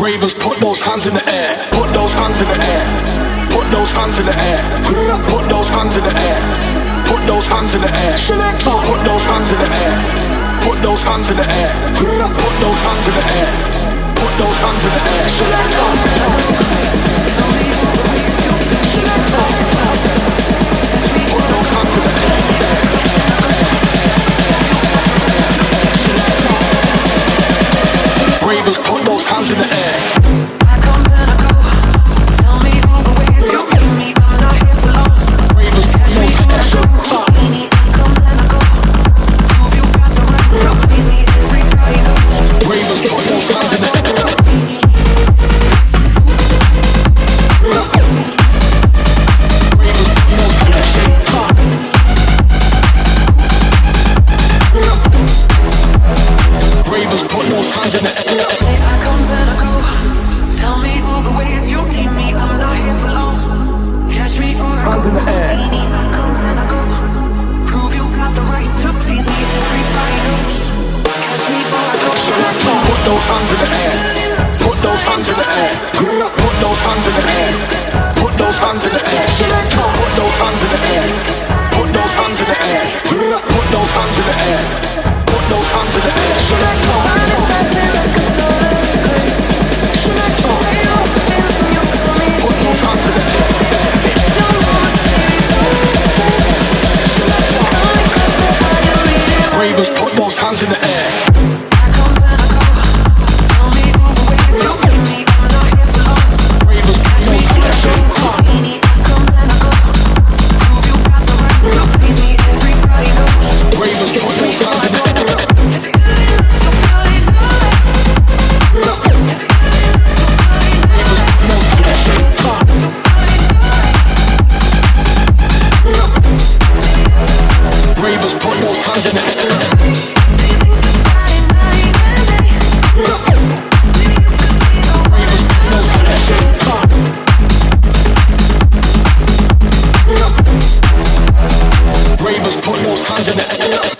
Ravers, put those hands in the air. Put those hands in the air. Put those hands in the air. Put those hands in the air. Put those hands in the air. Put those hands in the air. Put those hands in the air. Put those hands in the air. Put those hands in the air. Put those hands in the air. Ravers, put those hands in the air. I come and I go. Tell me all the ways you need me. I'm not here for long. Ravers, put those hands in the air. I come and I go. Prove you got the right to please me. Everybody knows. Ravers, put those hands in the air. Ravers, put those hands in the air. Ravers, put those hands in the air. I come and I go. Tell me all the ways you need me. I'm not here for long. Catch me or I go. Houdini, I come and I go. Prove you got the right to please me. Everybody knows. Catch me or I go. Put those hands in the air. Put those hands in the air. Put those hands in the air. Put those hands in the air. Put those hands in the air. Put those hands in the air. Put those hands in the air. Put those hands in the air. Ravers, put those hands in the air. I come and I go. Tell me all the ways you need me. I'm not here for long. Ravers, put those hands in the air. Houdini, I come and I go. Prove you got the right to please me. Everybody knows. Ravers, put those hands in the air. Ravers, put those hands in the air. Ravers, put those hands in the air.